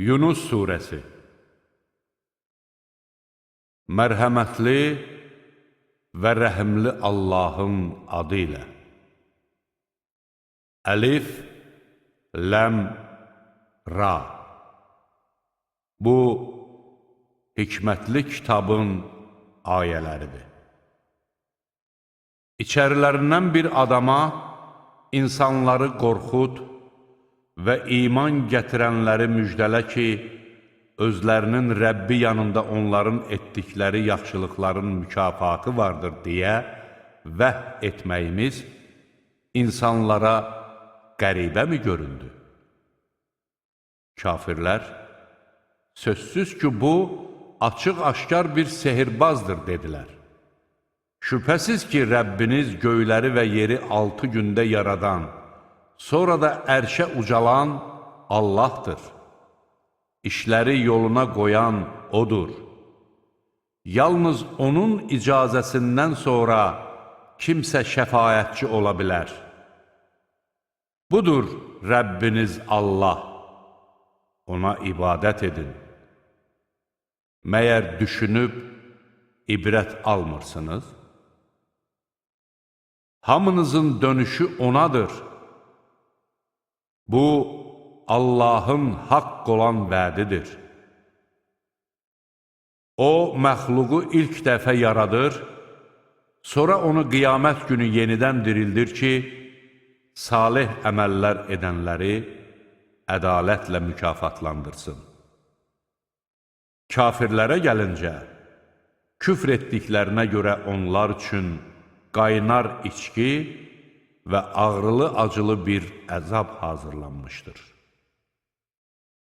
Yunus Suresi. Mərhəmətli və rəhimli Allahın adı ilə. Əlif, Ləm, Ra. Bu, hikmətli kitabın ayələridir. İçərilərindən bir adama insanları qorxud və iman gətirənləri müjdələ ki, özlərinin Rəbbi yanında onların etdikləri yaxşılıqların mükafatı vardır deyə vəh etməyimiz insanlara qəribə mi göründü? Kafirlər, sözsüz ki, bu, açıq-aşkar bir sehirbazdır, dedilər. Şübhəsiz ki, Rəbbiniz göyləri və yeri 6 gündə yaradan, sonra da ərşə ucalan Allahdır. İşləri yoluna qoyan O'dur. Yalnız O'nun icazəsindən sonra kimsə şəfaətçi ola bilər. Budur Rəbbiniz Allah. Ona ibadət edin. Məyər düşünüb ibrət almırsınız? Hamınızın dönüşü O'nadır. Bu, Allahın haqq olan vədidir. O, məxluqu ilk dəfə yaradır, sonra onu qiyamət günü yenidən dirildir ki, salih əməllər edənləri ədalətlə mükafatlandırsın. Kafirlərə gəlincə, küfr etdiklərinə görə onlar üçün qaynar içki və ağrılı-acılı bir əzab hazırlanmışdır.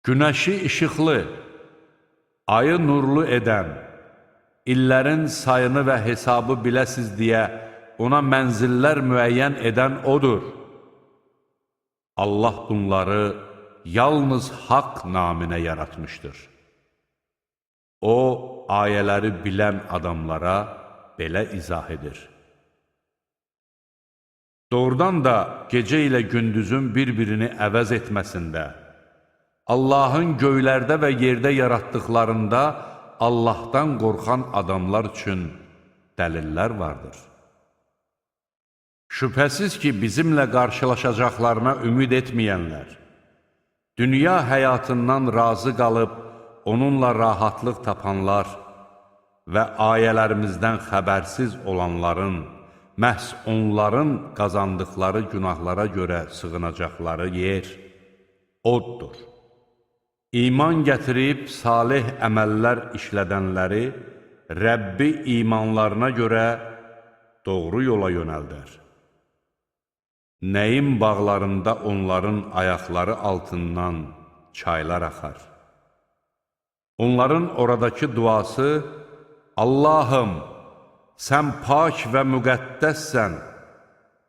Günəşi işıqlı, ayı nurlu edən, illərin sayını və hesabı biləsiz deyə ona mənzillər müəyyən edən O'dur. Allah bunları yalnız haqq naminə yaratmışdır. O, ayələri bilən adamlara belə izah edir. Doğrudan da gecə ilə gündüzün bir-birini əvəz etməsində, Allahın göylərdə və yerdə yaratdıqlarında Allahdan qorxan adamlar üçün dəlillər vardır. Şübhəsiz ki, bizimlə qarşılaşacaqlarına ümid etməyənlər, dünya həyatından razı qalıb, onunla rahatlıq tapanlar və ayələrimizdən xəbərsiz olanların, məhz onların qazandıqları günahlara görə sığınacaqları yer O'dur. İman gətirib salih əməllər işlədənləri Rəbbi imanlarına görə doğru yola yönəldər. Nəyin bağlarında onların ayaqları altından çaylar axar. Onların oradakı duası, Allahım, sən pak və müqəddəssən.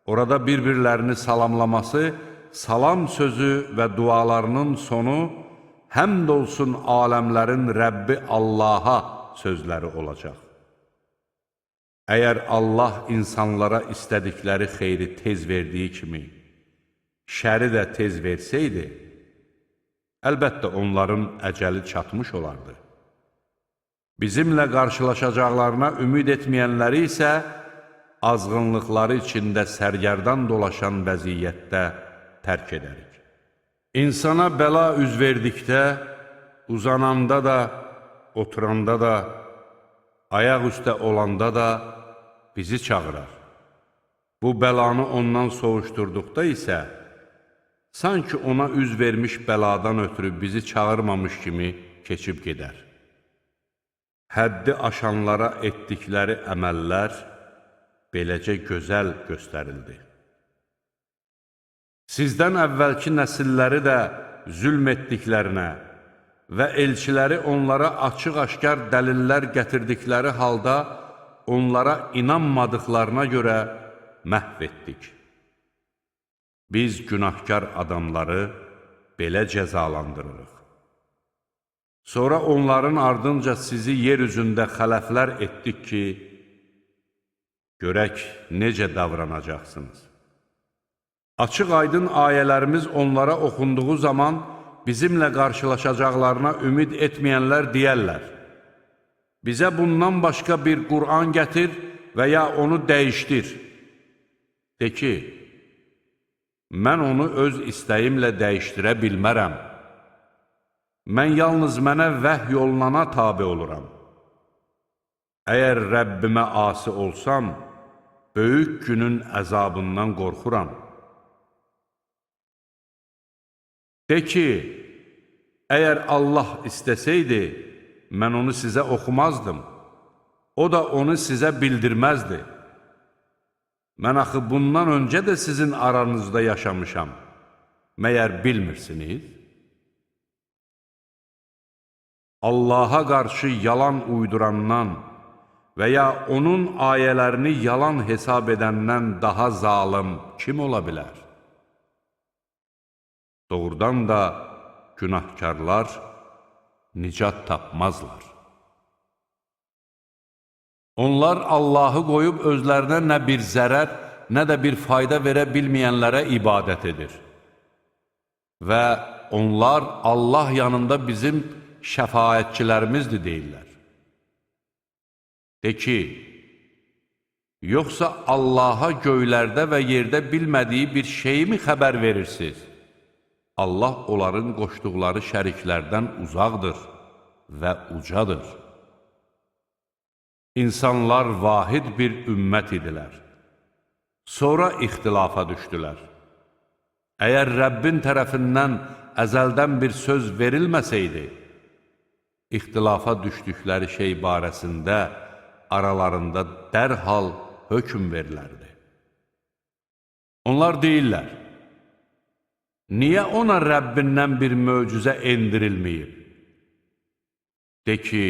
Orada bir-birlərini salamlaması, salam sözü və dualarının sonu, həmd olsun aləmlərin Rəbbi Allaha sözləri olacaq. Əgər Allah insanlara istədikləri xeyri tez verdiyi kimi, şəri də tez versəydi, əlbəttə onların əcəli çatmış olardı. Bizimlə qarşılaşacaqlarına ümid etməyənləri isə azğınlıqları içində sərgərdan dolaşan vəziyyətdə tərk edərik. İnsana bəla üz verdikdə, uzananda da, oturanda da, ayaq üstə olanda da bizi çağırar. Bu bəlanı ondan soğuşturduqda isə, sanki ona üz vermiş bəladan ötürü bizi çağırmamış kimi keçib gedər. Həddi aşanlara etdikləri əməllər beləcə gözəl göstərildi. Sizdən əvvəlki nəsilləri də zülm etdiklərinə və elçiləri onlara açıq-aşkar dəlillər gətirdikləri halda onlara inanmadıqlarına görə məhv etdik. Biz günahkar adamları belə cəzalandırırıq. Sonra onların ardınca sizi yer üzündə xələflər etdik ki, görək necə davranacaqsınız. Açıq-aydın ayələrimiz onlara oxunduğu zaman bizimlə qarşılaşacaqlarına ümid etməyənlər deyərlər: bizə bundan başqa bir Qur'an gətir və ya onu dəyişdir. De ki, mən onu öz istəyimlə dəyişdirə bilmərəm. Mən yalnız mənə vəhy olunana tabe oluram. Əgər Rəbbimə asi olsam, böyük günün əzabından qorxuram. De ki, əgər Allah istəsəydi, mən onu sizə oxumazdım. O da onu sizə bildirməzdi. Mən axı bundan öncə də sizin aranızda yaşamışam. Məyər bilmirsiniz? Allaha qarşı yalan uydurandan və ya onun ayələrini yalan hesab edəndən daha zalım kim ola bilər? Doğrudan da günahkarlar nicat tapmazlar. Onlar Allahı qoyub özlərinə nə bir zərər, nə də bir fayda verə bilməyənlərə ibadət edir. Və onlar Allah yanında bizim şəfaətçilərimizdir deyirlər. De ki, yoxsa Allaha göylərdə və yerdə bilmədiyi bir şeyi mi xəbər verirsiniz? Allah onların qoşduqları şəriklərdən uzaqdır və ucadır. İnsanlar vahid bir ümmət idilər. Sonra ixtilafa düşdülər. Əgər Rəbbin tərəfindən əzəldən bir söz verilməsəydi, ixtilafa düşdükləri şey barəsində aralarında dərhal hökm verilərdi. Onlar deyirlər: niyə ona Rəbbindən bir möcüzə endirilməyib? De ki,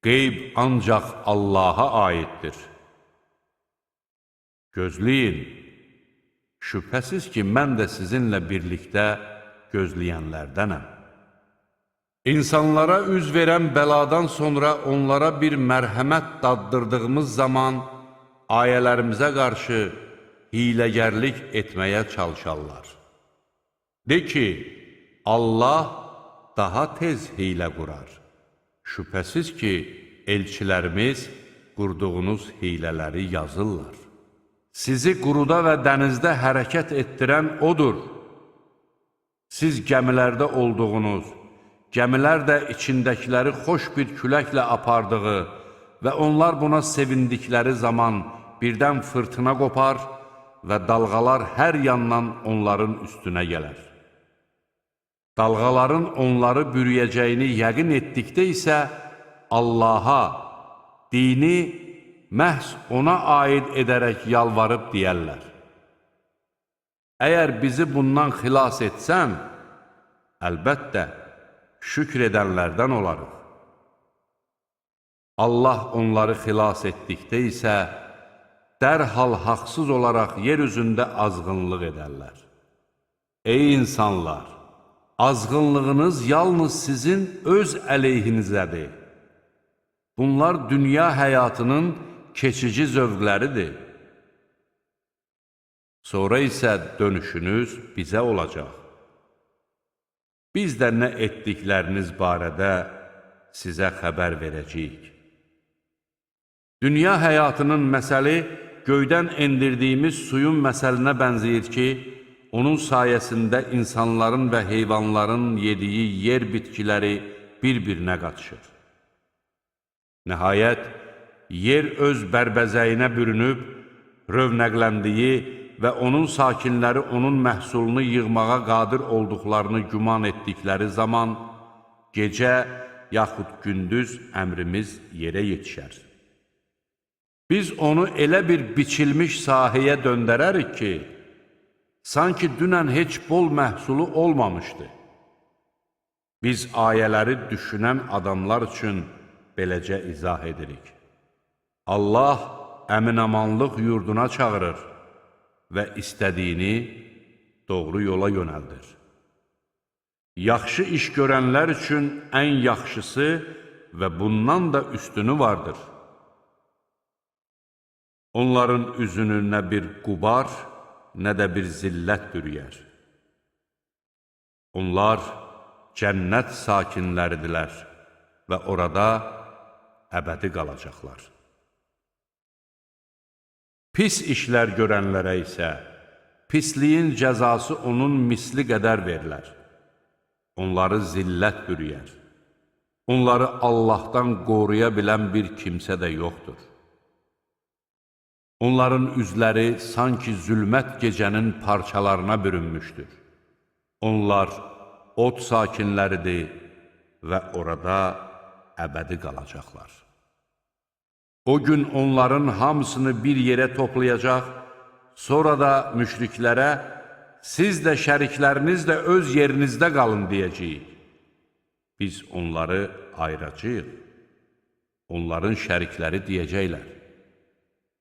qeyb ancaq Allaha aiddir. Gözləyin, şübhəsiz ki, mən də sizinlə birlikdə gözləyənlərdənəm. İnsanlara üz verən bəladan sonra onlara bir mərhəmət daddırdığımız zaman ayələrimizə qarşı hiləgərlik etməyə çalışarlar. De ki, Allah daha tez hilə qurar. Şübhəsiz ki, elçilərimiz qurduğunuz hilələri yazırlar. Sizi quruda və dənizdə hərəkət etdirən odur. Siz gəmilərdə olduğunuz, gəmilər də içindəkiləri xoş bir küləklə apardığı və onlar buna sevindikləri zaman birdən fırtına qopar və dalğalar hər yandan onların üstünə gələr. Dalğaların onları bürüyəcəyini yəqin etdikdə isə Allaha, dini məhz ona aid edərək yalvarıb deyərlər: əgər bizi bundan xilas etsən, əlbəttə, şükr edənlərdən olarıq. Allah onları xilas etdikdə isə dərhal haqsız olaraq yer üzündə azğınlıq edərlər. Ey insanlar! Azğınlığınız yalnız sizin öz əleyhinizədir. Bunlar dünya həyatının keçici zövqləridir. Sonra isə dönüşünüz bizə olacaq. Biz də nə etdikləriniz barədə sizə xəbər verəcəyik. Dünya həyatının məsəli göydən endirdiyimiz suyun məsəlinə bənzəyir ki, onun sayəsində insanların və heyvanların yediyi yer bitkiləri bir-birinə qatışır. Nəhayət, yer öz bərbəzəyinə bürünüb, rövnəqləndiyi və onun sakinləri onun məhsulunu yığmağa qadir olduqlarını güman etdikləri zaman, gecə yaxud gündüz əmrimiz yerə yetişər. Biz onu elə bir biçilmiş sahəyə döndərərik ki, sanki dünən heç bol məhsulu olmamışdı. Biz ayələri düşünən adamlar üçün beləcə izah edirik. Allah əmin-amanlıq yurduna çağırır və istədiyini doğru yola yönəldir. Yaxşı iş görənlər üçün ən yaxşısı və bundan da üstünü vardır. Onların üzünü nə bir qubar, nə də bir zillət bürüyər. Onlar cənnət sakinləridirlər və orada əbədi qalacaqlar. Pis işlər görənlərə isə pisliyin cəzası onun misli qədər verilər. Onları zillət bürüyər. Onları Allahdan qoruya bilən bir kimsə də yoxdur. Onların üzləri sanki zülmət gecənin parçalarına bürünmüşdür. Onlar od sakinləridir və orada əbədi qalacaqlar. O gün onların hamısını bir yerə toplayacaq, sonra da müşriklərə, siz də şərikləriniz də öz yerinizdə qalın deyəcəyik. Biz onları ayıracağıq. Onların şərikləri deyəcəklər.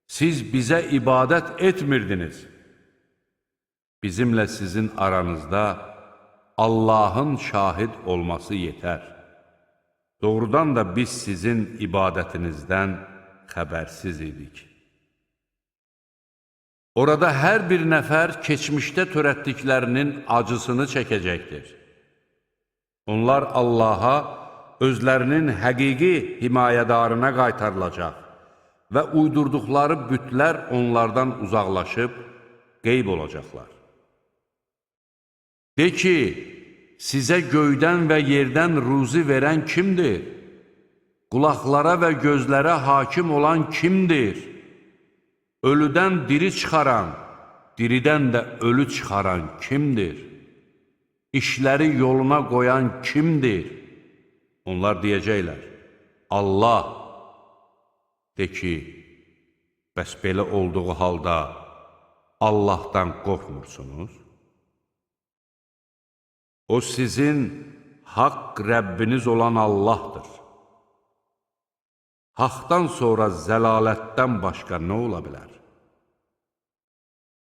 Siz bizə ibadət etmirdiniz. Bizimlə sizin aranızda Allahın şahid olması yetər. Doğrudan da biz sizin ibadətinizdən xəbərsiz idik. Orada hər bir nəfər keçmişdə törətdiklərinin acısını çəkəcəkdir. Onlar Allaha özlərinin həqiqi himayədarına qaytarılacaq və uydurduqları bütlər onlardan uzaqlaşıb qeyb olacaqlar. De ki, sizə göydən və yerdən ruzi verən kimdir? Qulaqlara və gözlərə hakim olan kimdir? Ölüdən diri çıxaran, diridən də ölü çıxaran kimdir? İşləri yoluna qoyan kimdir? Onlar deyəcəklər, Allah. De ki, bəs belə olduğu halda Allahdan qorxmursunuz? O sizin haqq Rəbbiniz olan Allahdır. Haqdan sonra zəlalətdən başqa nə ola bilər?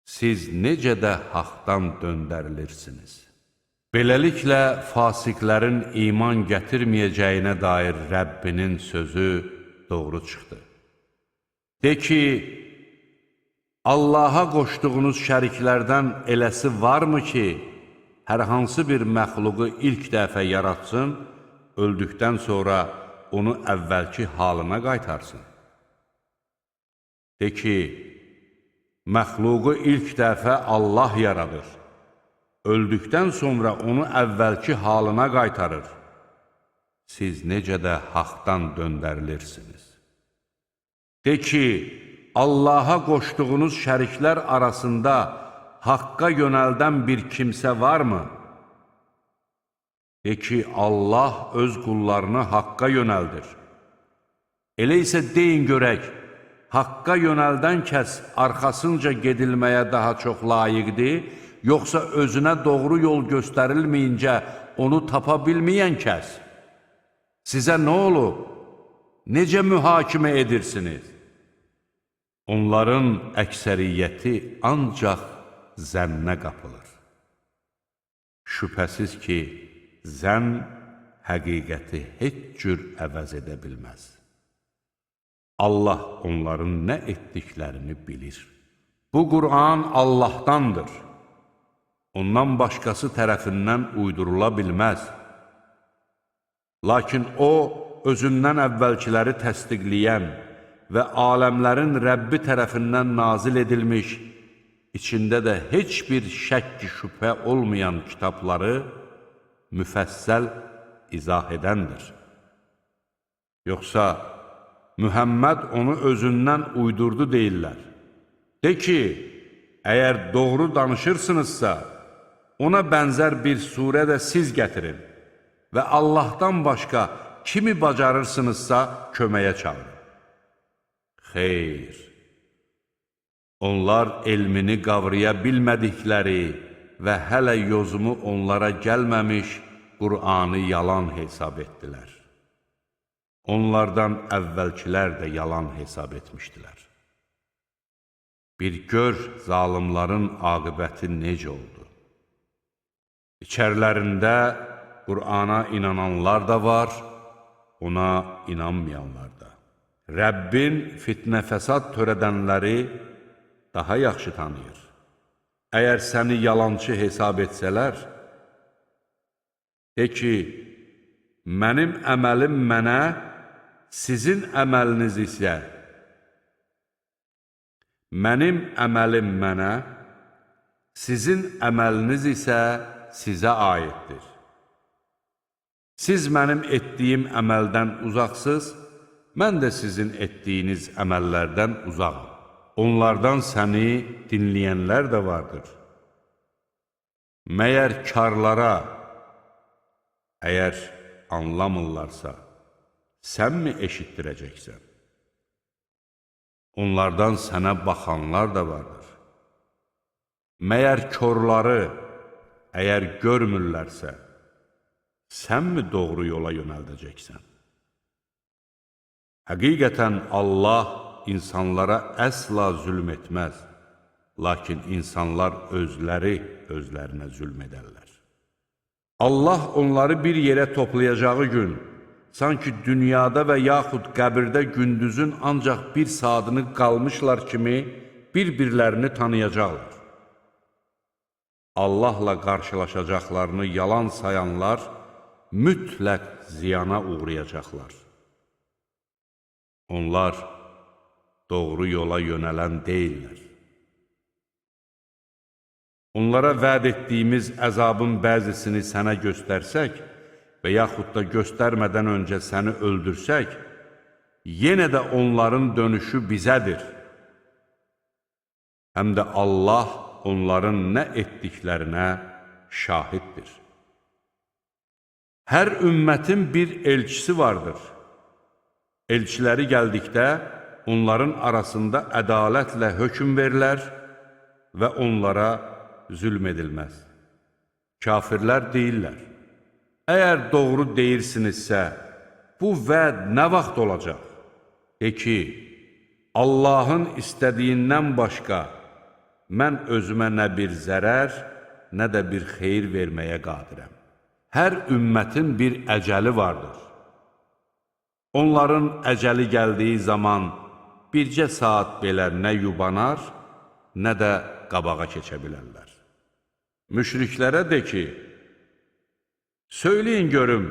Siz necə də haqdan döndərilirsiniz? Beləliklə, fasiqlərin iman gətirməyəcəyinə dair Rəbbinin sözü doğru çıxdı. De ki, Allaha qoşduğunuz şəriklərdən eləsi varmı ki, hər hansı bir məxluqu ilk dəfə yaratsın, öldükdən sonra onu əvvəlki halına qaytarsın. De ki, məxluqu ilk dəfə Allah yaradır. Öldükdən sonra onu əvvəlki halına qaytarır. Siz necə də haqdan döndərilirsiniz. De ki, Allaha qoşduğunuz şəriklər arasında haqqa yönəldən bir kimsə varmı? De ki, Allah öz qullarını haqqa yönəldir. Elə isə deyin görək, haqqa yönəldən kəs arxasınca gedilməyə daha çox layiqdir, yoxsa özünə doğru yol göstərilməyincə onu tapa bilməyən kəs? Sizə nə olub? Necə mühakimə edirsiniz? Onların əksəriyyəti ancaq zənnə qapılır. Şübhəsiz ki, zənn həqiqəti heç cür əvəz edə bilməz. Allah onların nə etdiklərini bilir. Bu Qur'an Allahdandır. Ondan başqası tərəfindən uydurula bilməz. Lakin o, özündən əvvəlkiləri təsdiqləyən və aləmlərin Rəbbi tərəfindən nazil edilmiş, içində də heç bir şəkk şübhə olmayan kitabları müfəssəl izah edəndir. Yoxsa Mühəmməd onu özündən uydurdu deyirlər. De ki, əgər doğru danışırsınızsa, ona bənzər bir surə də siz gətirin və Allahdan başqa kimi bacarırsınızsa köməyə çağırın. Xeyr, onlar elmini qavraya bilmədikləri və hələ yozumu onlara gəlməmiş Qur'anı yalan hesab etdilər. Onlardan əvvəlkilər də yalan hesab etmişdilər. Bir gör zalimların aqibəti necə oldu. İçərlərində Qur'ana inananlar da var, ona inanmayanlar da. Rəbbin fitnə fəsad törədənləri daha yaxşı tanıyır. Əgər səni yalançı hesab etsələr, De ki, mənim əməlim mənə, sizin əməliniz isə, mənim əməlim mənə, sizin əməliniz isə sizə aiddir. Siz mənim etdiyim əməldən uzaqsınız, mən də sizin etdiyiniz əməllərdən uzaqım. Onlardan səni dinləyənlər də vardır. Məyər karlara, əgər anlamırlarsa, sən mi eşitdirəcəksən? Onlardan sənə baxanlar da vardır. Məyər körləri, əgər görmürlərsə, sən mi doğru yola yönəldəcəksən? Həqiqətən Allah insanlara əsla zülm etməz, lakin insanlar özləri özlərinə zülm edərlər. Allah onları bir yerə toplayacağı gün, sanki dünyada və yaxud qəbirdə gündüzün ancaq bir saatını qalmışlar kimi bir-birlərini tanıyacaqlar. Allahla qarşılaşacaqlarını yalan sayanlar mütləq ziyana uğrayacaqlar. Onlar doğru yola yönələn deyirlər. Onlara vəd etdiyimiz əzabın bəzisini sənə göstərsək və yaxud da göstərmədən öncə səni öldürsək, yenə də onların dönüşü bizədir. Həm də Allah onların nə etdiklərinə şahiddir. Hər ümmətin bir elçisi vardır. Elçiləri gəldikdə, onların arasında ədalətlə hökm verilər və onlara zülm edilməz. Kafirlər deyirlər, əgər doğru deyirsinizsə, bu vəd nə vaxt olacaq? De ki, Allahın istədiyindən başqa mən özümə nə bir zərər, nə də bir xeyir verməyə qadirəm. Hər ümmətin bir əcəli vardır. Onların əcəli gəldiyi zaman bircə saat belə nə yubanar, nə də qabağa keçə bilərlər. Müşriklərə de ki, söyləyin görüm,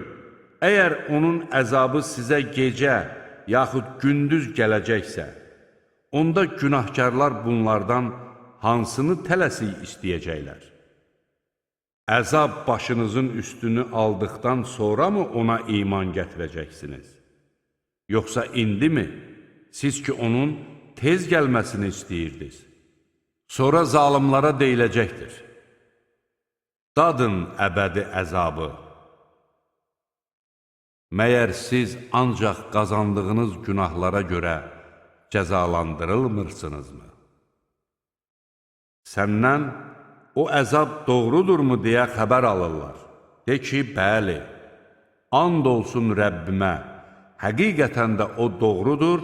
əgər onun əzabı sizə gecə yaxud gündüz gələcəksə, onda günahkarlar bunlardan hansını tələsik istəyəcəklər? Əzab başınızın üstünü aldıqdan sonra mı ona iman gətirəcəksiniz? Yoxsa indi mi? Siz ki, onun tez gəlməsini istəyirdiniz. Sonra zalimlara deyiləcəkdir. Dadın əbədi əzabı. Məyər siz ancaq qazandığınız günahlara görə cəzalandırılmırsınızmı? Səndən o əzab doğrudurmu deyə xəbər alırlar. De ki, bəli, and olsun Rəbbimə, həqiqətən də o doğrudur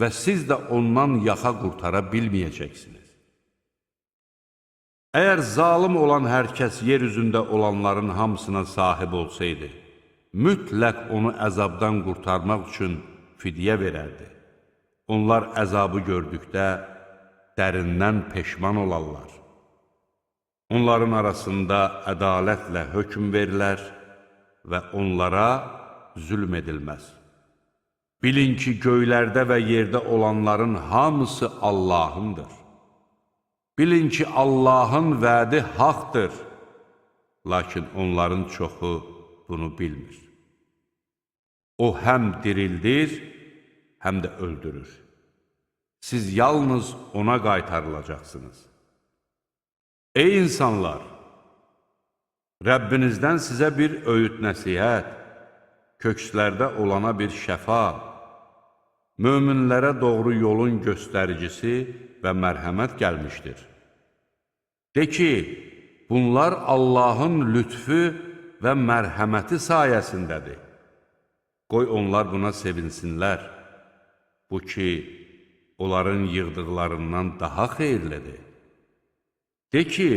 və siz də ondan yaxa qurtara bilməyəcəksiniz. Əgər zalim olan hər kəs yer üzündə olanların hamısına sahib olsaydı, mütləq onu əzabdan qurtarmaq üçün fidyə verərdi. Onlar əzabı gördükdə dərindən peşman olarlar. Onların arasında ədalətlə hökm verilər və onlara zülm edilməz. Bilin ki, göylərdə və yerdə olanların hamısı Allahındır. Bilin ki, Allahın vədi haqdır, lakin onların çoxu bunu bilmir. O həm dirildir, həm də öldürür. Siz yalnız ona qaytarılacaqsınız. Ey insanlar! Rəbbinizdən sizə bir öyüd nəsihət, kökslərdə olana bir şəfa, möminlərə doğru yolun göstəricisi və mərhəmət gəlmişdir. De ki, bunlar Allahın lütfü və mərhəməti sayəsindədir. Qoy onlar buna sevinsinlər. Bu ki, onların yığdıqlarından daha xeyirlidir. De ki,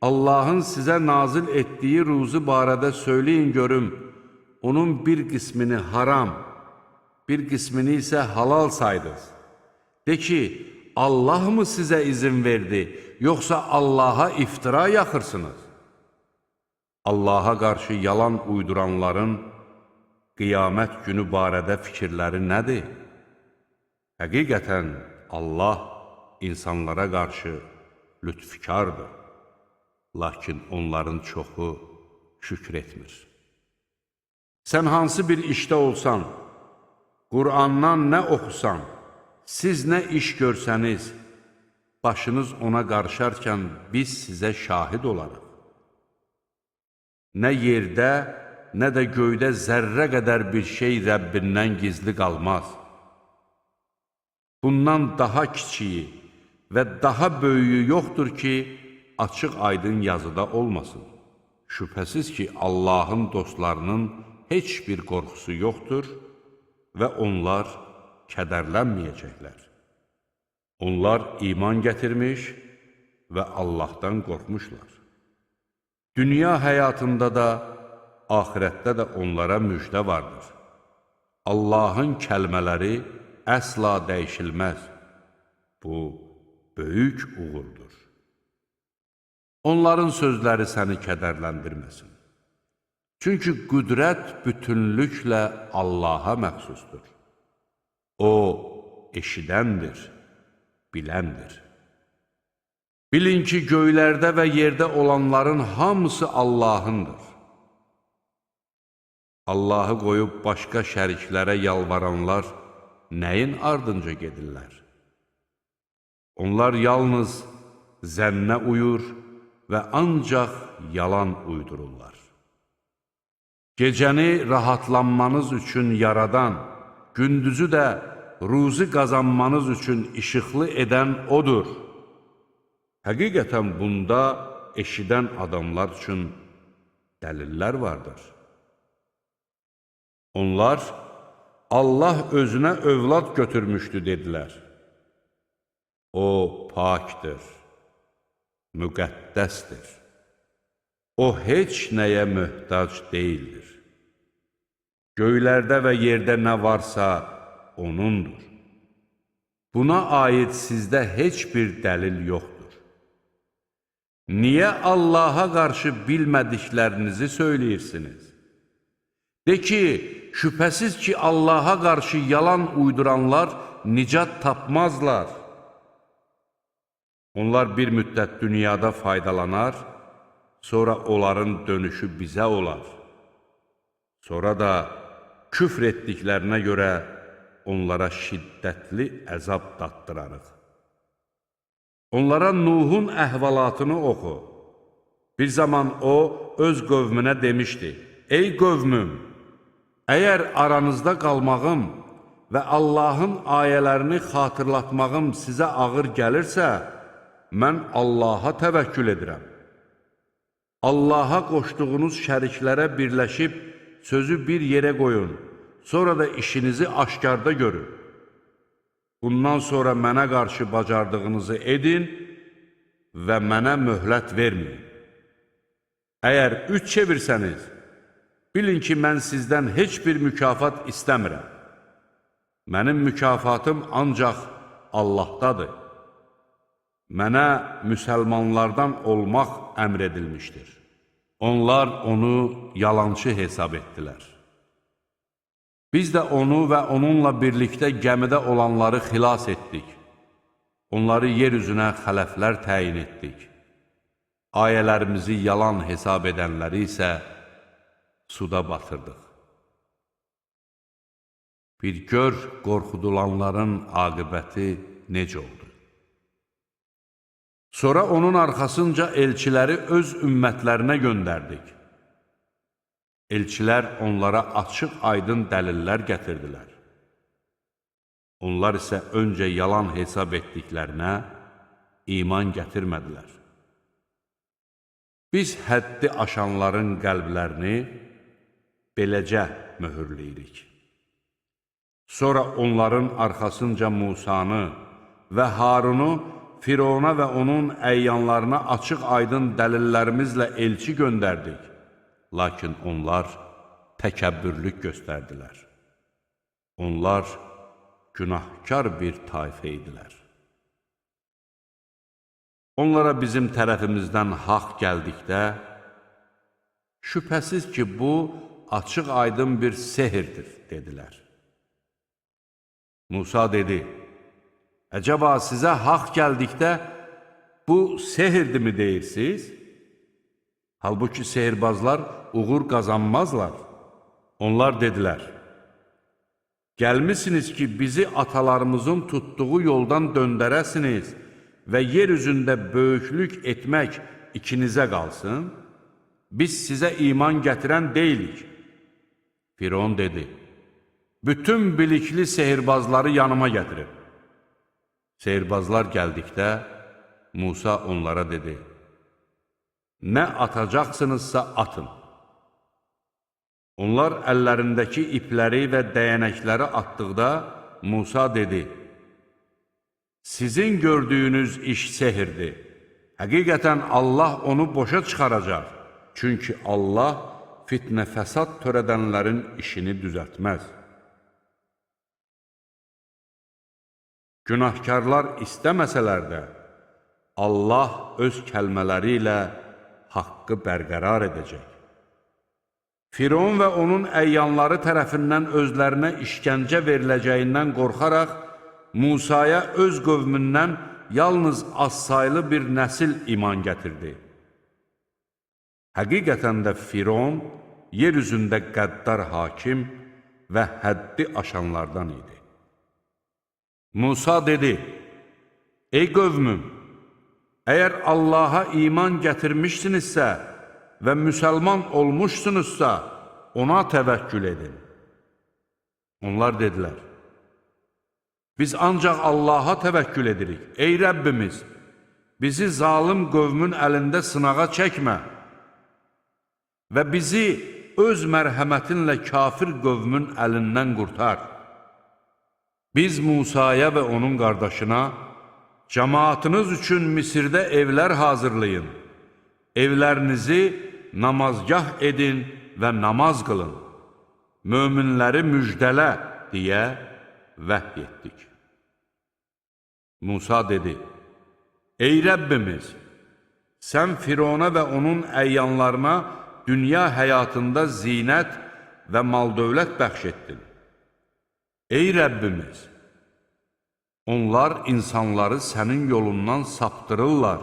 Allahın sizə nazil etdiyi ruzu barədə söyləyin görüm, onun bir qismini haram, bir qismini isə halal saydınız. De ki, Allah mı sizə izin verdi, yoxsa Allaha iftira yaxırsınız? Allaha qarşı yalan uyduranların qiyamət günü barədə fikirləri nədir? Həqiqətən Allah insanlara qarşı lütfkardır, lakin onların çoxu şükür etmir. Sən hansı bir işdə olsan, Qur'andan nə oxusan, siz nə iş görsəniz, başınız ona qarışarkən biz sizə şahid olarıq. Nə yerdə, nə də göydə zərrə qədər bir şey Rəbbindən gizli qalmaz. Bundan daha kiçiyi və daha böyüyü yoxdur ki, açıq aydın yazıda olmasın. Şübhəsiz ki, Allahın dostlarının heç bir qorxusu yoxdur və onlar kədərlənməyəcəklər. Onlar iman gətirmiş və Allahdan qorxmuşlar. Dünya həyatında da, axirətdə də onlara müjdə vardır. Allahın kəlmələri əsla dəyişilməz. Bu, böyük uğurdur. Onların sözləri səni kədərləndirməsin. Çünki qüdrət bütünlüklə Allaha məxsusdur. O, eşidəndir, biləndir. Bilin ki, göylərdə və yerdə olanların hamısı Allahındır. Allahı qoyub başqa şəriklərə yalvaranlar nəyin ardınca gedirlər? Onlar yalnız zənnə uyur və ancaq yalan uydururlar. Gecəni rahatlanmanız üçün yaradan, gündüzü də ruzi qazanmanız üçün işıqlı edən odur. Həqiqətən bunda eşidən adamlar üçün dəlillər vardır. Onlar, Allah özünə övlad götürmüşdü, dedilər. O, pakdır, müqəddəsdir. O, heç nəyə möhtac deyildir. Göylərdə və yerdə nə varsa, O'nundur. Buna aid sizdə heç bir dəlil yoxdur. Niyə Allaha qarşı bilmədiklərinizi söyləyirsiniz? De ki, şübhəsiz ki, Allaha qarşı yalan uyduranlar nicat tapmazlar. Onlar bir müddət dünyada faydalanar, sonra onların dönüşü bizə olar. Sonra da küfr etdiklərinə görə onlara şiddətli əzab daddırarıq. Onlara Nuhun əhvalatını oxu. Bir zaman o, öz qövmünə demişdi, ey qövmüm, əgər aranızda qalmağım və Allahın ayələrini xatırlatmağım sizə ağır gəlirsə, mən Allaha təvəkkül edirəm. Allaha qoşduğunuz şəriklərə birləşib sözü bir yerə qoyun, sonra da işinizi aşkarda görün. Bundan sonra mənə qarşı bacardığınızı edin və mənə möhlət verməyin. Əgər üç çevirsəniz, bilin ki, mən sizdən heç bir mükafat istəmirəm. Mənim mükafatım ancaq Allahdadır. Mənə müsəlmanlardan olmaq əmr edilmişdir. Onlar onu yalançı hesab etdilər. Biz də onu və onunla birlikdə gəmidə olanları xilas etdik. Onları yer üzünə xələflər təyin etdik. Ayələrimizi yalan hesab edənləri isə suda batırdıq. Bir gör qorxudulanların aqibəti necə oldu. Sonra onun arxasınca elçiləri öz ümmətlərinə göndərdik. Elçilər onlara açıq aydın dəlillər gətirdilər. Onlar isə öncə yalan hesab etdiklərinə iman gətirmədilər. Biz həddi aşanların qəlblərini beləcə möhürləyirik. Sonra onların arxasınca Musanı və Harunu Firona və onun əyyanlarına açıq aydın dəlillərimizlə elçi göndərdik. Lakin onlar təkəbbürlük göstərdilər. Onlar günahkar bir tayfə idilər. Onlara bizim tərəfimizdən haqq gəldikdə, Şübhəsiz ki, bu açıq aydın bir sehirdir, dedilər. Musa dedi, əcəba sizə haqq gəldikdə, bu sehirdirmi deyirsiniz? Halbuki sehirbazlar uğur qazanmazlar. Onlar dedilər, gəlmisiniz ki, bizi atalarımızın tutduğu yoldan döndərəsiniz və yer üzündə böyüklük etmək ikinizə qalsın, biz sizə iman gətirən deyilik. Firon dedi, bütün bilikli sehirbazları yanıma gətirib. Sehirbazlar gəldikdə, Musa onlara dedi, nə atacaqsınızsa atın. Onlar əllərindəki ipləri və dəyənəkləri atdıqda, Musa dedi, sizin gördüyünüz iş sehirdir. Həqiqətən Allah onu boşa çıxaracaq. Çünki Allah fitnə fəsad törədənlərin işini düzəltməz. Günahkarlar istəməsələr də, Allah öz kəlmələri ilə haqqı bərqərar edəcək. Firon və onun əyyanları tərəfindən özlərinə işgəncə veriləcəyindən qorxaraq, Musaya öz qövmündən yalnız azsaylı bir nəsil iman gətirdi. Həqiqətən də Firon yer üzündə qəddar hakim və həddi aşanlardan idi. Musa dedi, ey qövmüm, əgər Allaha iman gətirmişsinizsə və müsəlman olmuşsunuzsa, ona təvəkkül edin. Onlar dedilər, biz ancaq Allaha təvəkkül edirik. Ey Rəbbimiz, bizi zalım qövmün əlində sınağa çəkmə və bizi öz mərhəmətinlə kafir qövmün əlindən qurtar. Biz Musaya və onun qardaşına, cəmaatınız üçün Misirdə evlər hazırlayın, evlərinizi namazgah edin və namaz qılın, möminləri müjdələ deyə vəhy etdik. Musa dedi, ey Rəbbimiz, sən Firona və onun əyyanlarına dünya həyatında zinət və mal-dövlət bəxş etdin. Ey Rəbbimiz, onlar insanları sənin yolundan saptırırlar.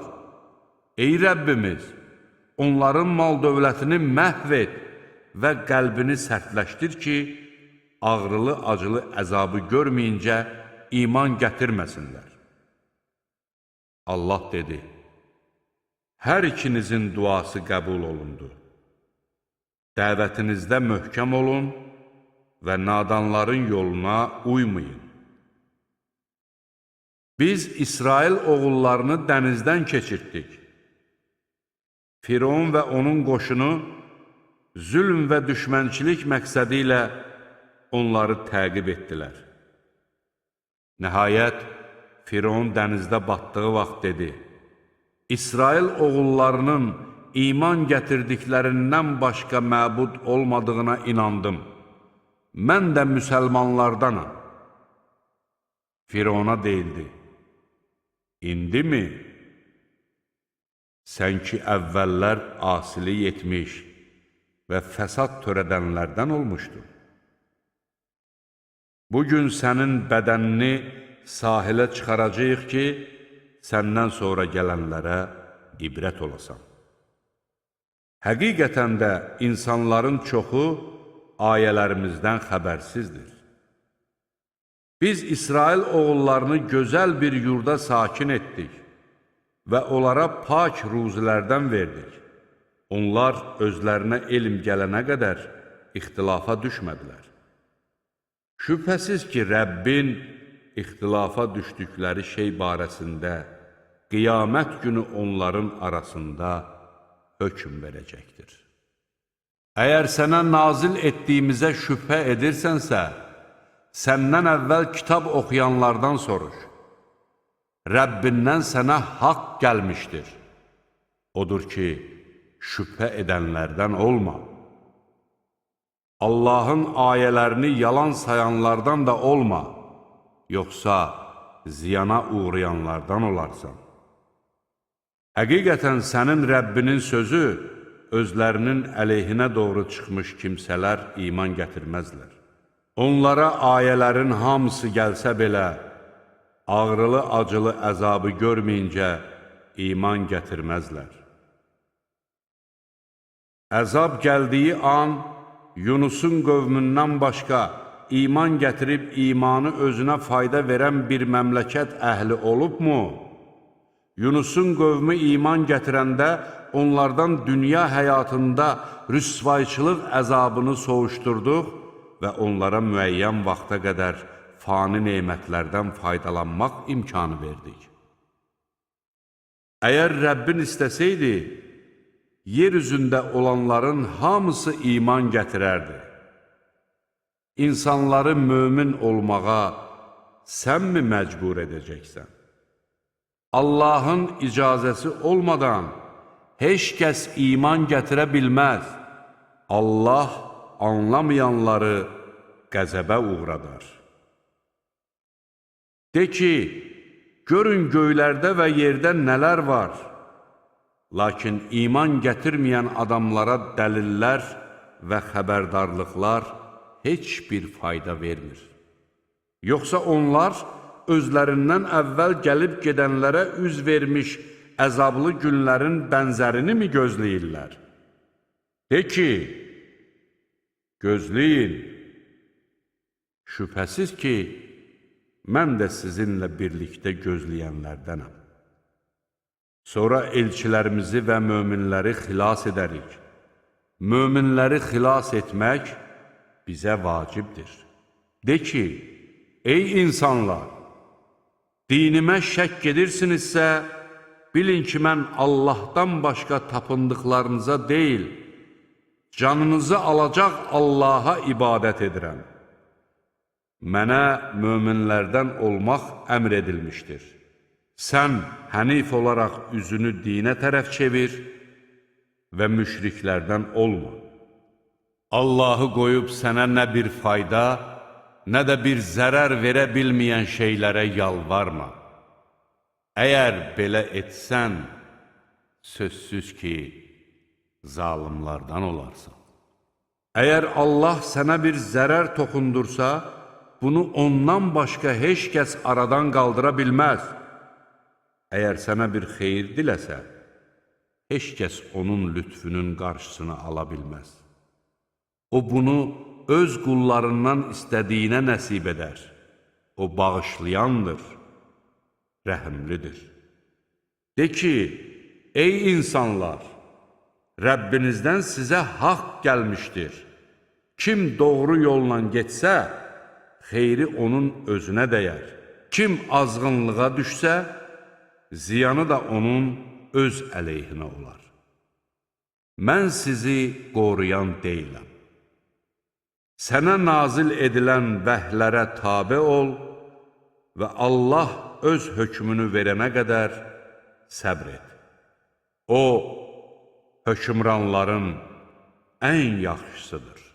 Ey Rəbbimiz, onların mal-dövlətini məhv et və qəlbini sərtləşdir ki, ağrılı-acılı əzabı görməyincə iman gətirməsinlər. Allah dedi, hər ikinizin duası qəbul olundu. Dəvətinizdə möhkəm olun və nadanların yoluna uymayın. Biz İsrail oğullarını dənizdən keçirtdik. Firon və onun qoşunu zülm və düşmənçilik məqsədi ilə onları təqib etdilər. Nəhayət, Firon dənizdə batdığı vaxt dedi, İsrail oğullarının iman gətirdiklərindən başqa məbud olmadığına inandım. Mən də müsəlmanlardanam. Firona deyildi, İndi mi? Sən ki, əvvəllər asilik etmiş və fəsad törədənlərdən olmuşdun. Bugün sənin bədənini sahilə çıxaracaq ki, səndən sonra gələnlərə ibrət olasan. Həqiqətən də insanların çoxu ayələrimizdən xəbərsizdir. Biz İsrail oğullarını gözəl bir yurda sakin etdik və onlara pak ruzilərdən verdik. Onlar özlərinə elm gələnə qədər ixtilafa düşmədilər. Şübhəsiz ki, Rəbbin ixtilafa düşdükləri şey barəsində qiyamət günü onların arasında hökm verəcəkdir. Əgər sənə nazil etdiyimizə şübhə edirsənsə, səndən əvvəl kitab oxuyanlardan soruş. Rəbbindən sənə haqq gəlmişdir. Odur ki, şübhə edənlərdən olma. Allahın ayələrini yalan sayanlardan da olma, yoxsa ziyana uğrayanlardan olarsan. Həqiqətən sənin Rəbbinin sözü özlərinin əleyhinə doğru çıxmış kimsələr iman gətirməzlər. Onlara ayələrin hamısı gəlsə belə, ağrılı-acılı əzabı görməyincə iman gətirməzlər. Əzab gəldiyi an, Yunusun qövmündən başqa iman gətirib imanı özünə fayda verən bir məmləkət əhli olubmu? Yunusun qövmü iman gətirəndə onlardan dünya həyatında rüsvayçılıq əzabını soğuşturduq və onlara müəyyən vaxta qədər fani nemətlərdən faydalanmaq imkanı verdik. Əgər Rəbbin istəsəydi, yer üzündə olanların hamısı iman gətirərdi. İnsanları mömin olmağa sənmi məcbur edəcəksən? Allahın icazəsi olmadan heç kəs iman gətirə bilməz. Allah anlamayanları qəzəbə uğradar. De ki, görün göylərdə və yerdə nələr var. Lakin iman gətirməyən adamlara dəlillər və xəbərdarlıqlar heç bir fayda vermir. Yoxsa onlar özlərindən əvvəl gəlib gedənlərə üz vermiş əzablı günlərin bənzərini mi gözləyirlər? De ki, gözləyin. Şübhəsiz ki, mən də sizinlə birlikdə gözləyənlərdənəm. Sonra elçilərimizi və möminləri xilas edərik. Möminləri xilas etmək bizə vacibdir. De ki, ey insanlar, dinimə şəkk edirsinizsə, bilin ki, mən Allahdan başqa tapındıqlarınıza deyil, canınızı alacaq Allaha ibadət edirəm. Mənə möminlərdən olmaq əmr edilmişdir. Sən hənif olaraq üzünü dinə tərəf çevir və müşriklərdən olma. Allahı qoyub sənə nə bir fayda, nə də bir zərər verə bilməyən şeylərə yalvarma. Əgər belə etsən, sözsüz ki, zalimlardan olarsan. Əgər Allah sənə bir zərər toxundursa, bunu ondan başqa heç kəs aradan qaldıra bilməz. Əgər sənə bir xeyir diləsə, heç kəs onun lütfünün qarşısını ala bilməz. O bunu öz qullarından istədiyinə nəsib edər. O bağışlayandır, rəhimlidir. De ki, ey insanlar, Rəbbinizdən sizə haqq gəlmişdir. Kim doğru yolla getsə, xeyri onun özünə dəyər. Kim azğınlığa düşsə, ziyanı da onun öz əleyhinə olar. Mən sizi qoruyan deyiləm. Sənə nazil edilən vəhlərə tabe ol və Allah öz hökmünü verənə qədər səbr et. O, hökmranların ən yaxşısıdır.